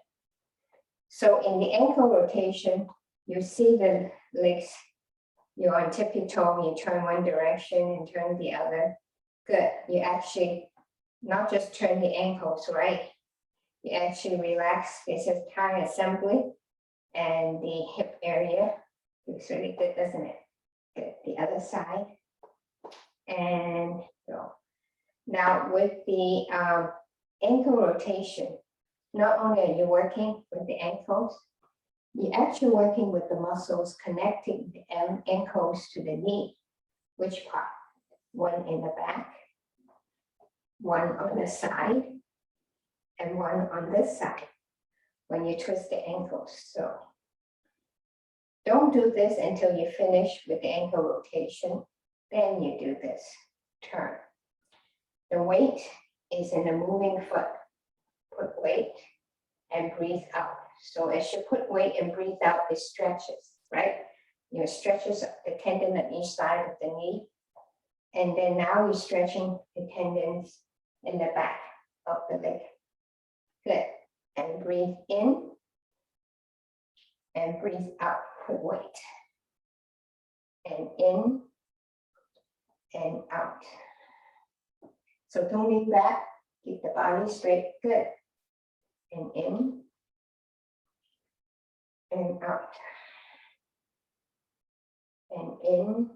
[SPEAKER 1] So in the ankle rotation, you see the legs, you're on tippy toe, you turn one direction and turn the other. Good. You actually not just turn the ankles, right? You actually relax. This is thigh assembly and the hip area. Looks really good, doesn't it? Good. The other side. And go. Now with the ankle rotation, not only are you working with the ankles, you're actually working with the muscles connecting the ankles to the knee. Which part? One in the back, one on the side, and one on this side when you twist the ankles. So don't do this until you finish with the ankle rotation. Then you do this turn. The weight is in a moving foot. Put weight and breathe out. So as you put weight and breathe out, it stretches, right? You stretches the tendon on each side of the knee. And then now you're stretching the tendons in the back of the leg. Good. And breathe in and breathe out. Put weight. And in and out. So don't lean back. Keep the body straight. Good. And in and out. And in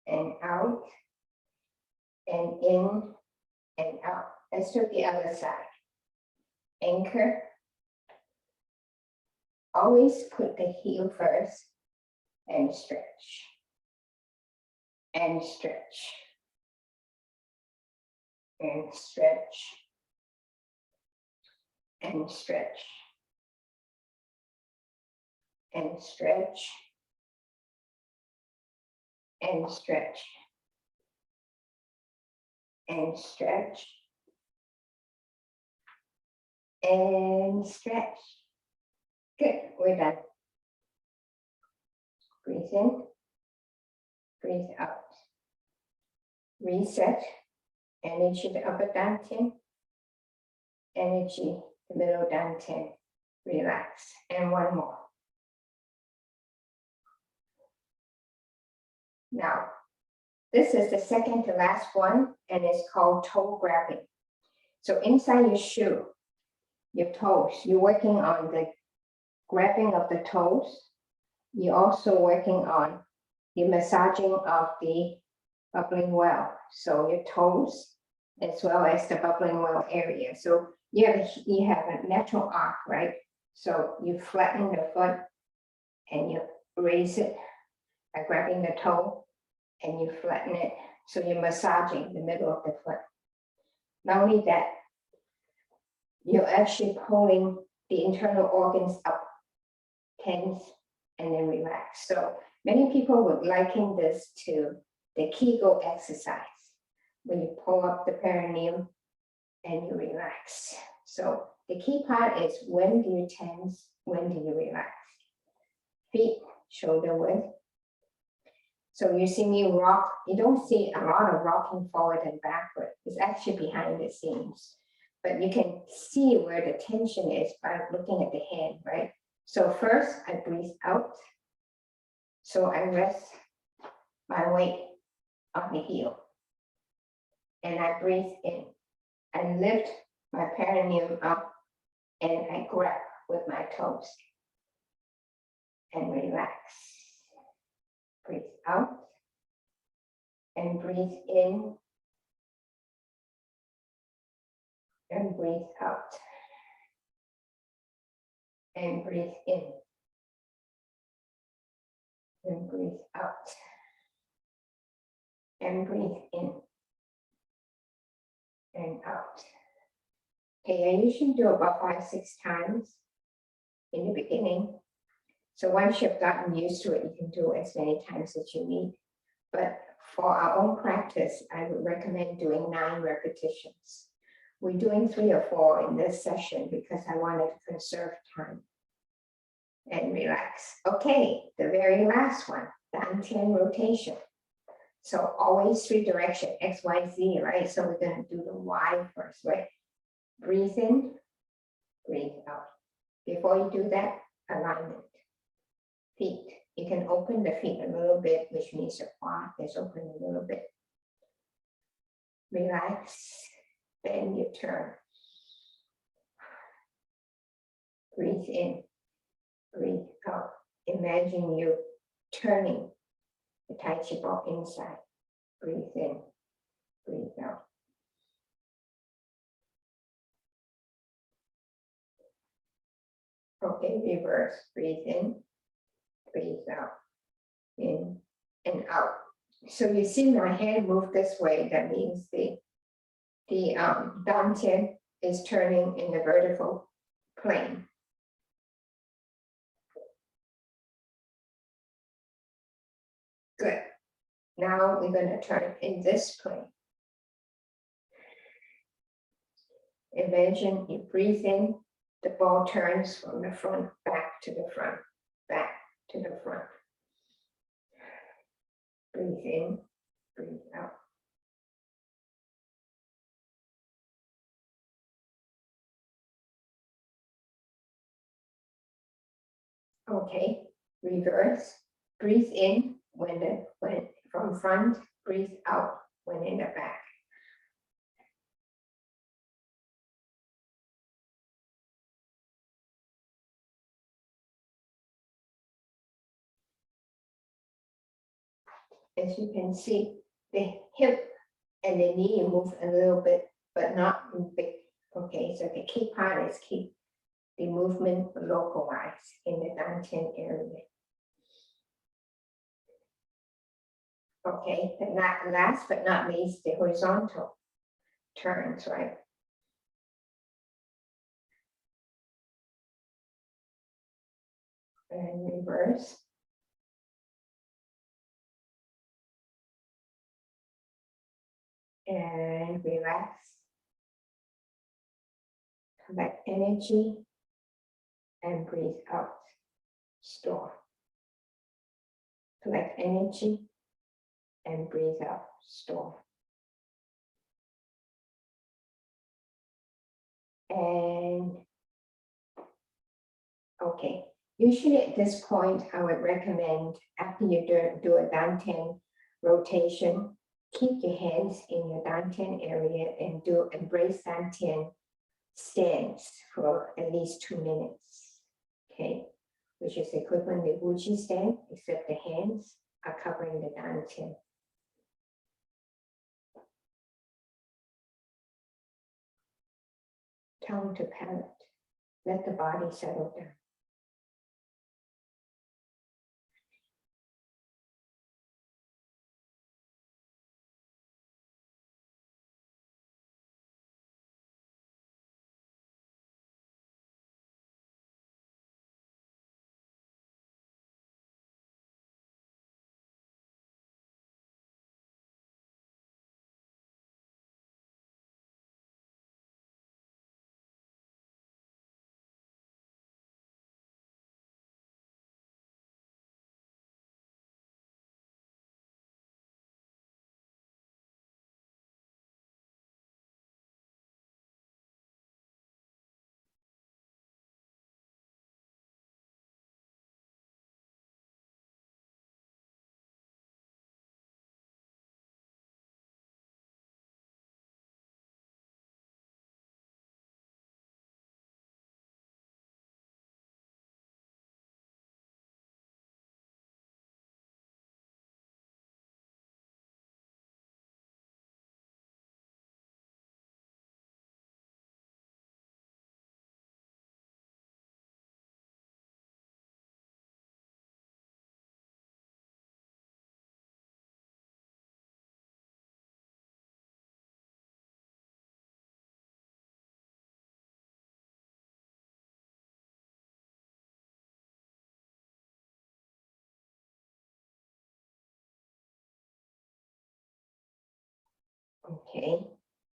[SPEAKER 1] and out. and in and out. Let's do the other side. Anchor. Always put the heel first and stretch. And stretch. And stretch. And stretch. And stretch. And stretch. And stretch. And stretch. Good, we're done. Breathe in, breathe out. Reset, energy the upper dantian, energy the middle dantian. Relax, and one more. Now, this is the second to last one, and it's called toe grabbing. So inside your shoe, your toes, you're working on the grabbing of the toes. You're also working on the massaging of the bubbling well. So your toes, as well as the bubbling well area. So you have a natural arc, right? So you flatten the foot and you raise it by grabbing the toe and you flatten it. So you're massaging the middle of the foot. Not only that, you're actually pulling the internal organs up, tense, and then relax. So many people would liken this to the Kegel exercise, when you pull up the perineum and you relax. So the key part is, when do you tense, when do you relax? Feet shoulder width. So you see me rock, you don't see a lot of rocking forward and backward. It's actually behind the scenes. But you can see where the tension is by looking at the hand, right? So first I breathe out. So I rest my weight on the heel. And I breathe in. I lift my perineum up and I grab with my toes. And relax. Breathe out. And breathe in. And breathe out. And breathe in. And breathe out. And breathe in. And out. Okay, I usually do about 5-6 times in the beginning. So once you've gotten used to it, you can do as many times as you need. But for our own practice, I would recommend doing 9 repetitions. We're doing 3 or 4 in this session because I wanted to conserve time and relax. Okay, the very last one, dantian rotation. So always 3 direction, X, Y, Z, right? So we're going to do the Y first, right? Breathe in, breathe out. Before you do that, alignment. Feet. You can open the feet a little bit, which means the quad is open a little bit. Relax. Then you turn. Breathe in, breathe out. Imagine you turning the Taiji ball inside. Breathe in, breathe out. Okay, reverse. Breathe in, breathe out. In and out. So you see my hand move this way. That means the dantian is turning in the vertical plane. Good. Now we're going to turn in this plane. Imagine you breathe in, the ball turns from the front back to the front, back to the front. Breathe in, breathe out. Okay, reverse. Breathe in when from front, breathe out when in the back. As you can see, the hip And the knee, you move a little bit, but not big. Okay, so the key part is keep the movement localized in the dantian area. Okay, and last but not least, the horizontal turns, right? And reverse. And relax. Collect energy and breathe out. Store. Collect energy and breathe out. Store. And okay, usually at this point, I would recommend after you do a dantian rotation, keep your hands in your dantian area and do embrace dantian stance for at least 2 minutes. Okay, which is equivalent to Wuji stand, except the hands are covering the dantian. Tongue to palate. Let the body settle down. Okay,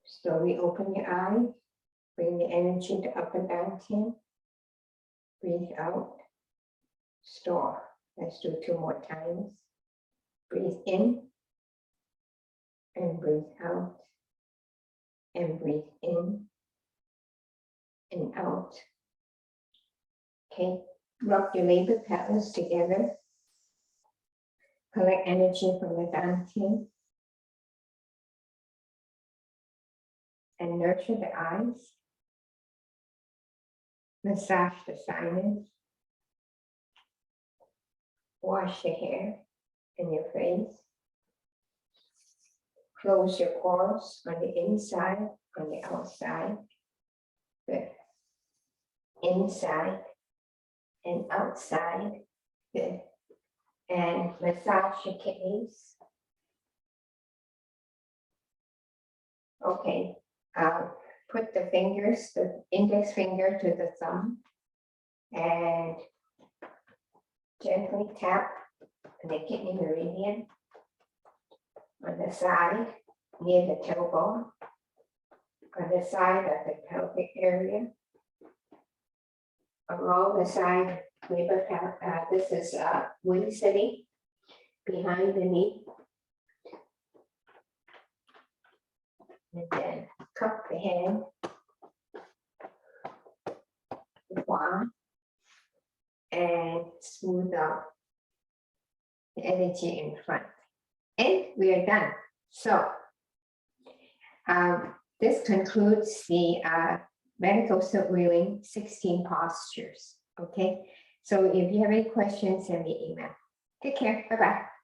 [SPEAKER 1] slowly open your eyes, bring the energy to up and down chin, breathe out, store. Let's do 2 more times. Breathe in and breathe out, and breathe in and out. Okay, rub your labor pelvis together, collect energy from the dantian, and nurture the eyes. Massage the sinus. Wash your hair and your face. Close your pores on the inside, on the outside. Good. Inside and outside. Good. And massage your kidneys. Okay. Put the fingers, the index finger to the thumb, and gently tap the kidney meridian on the side near the tailbone, on the side of the pelvic area, along the side labor pelvis. This is wing sitting behind the knee. And then cup the hand, one, and smooth out the energy in front. And we are done. So this concludes the medical silk wheeling 16 postures. Okay, so if you have any questions, send me an email. Take care. Bye-bye.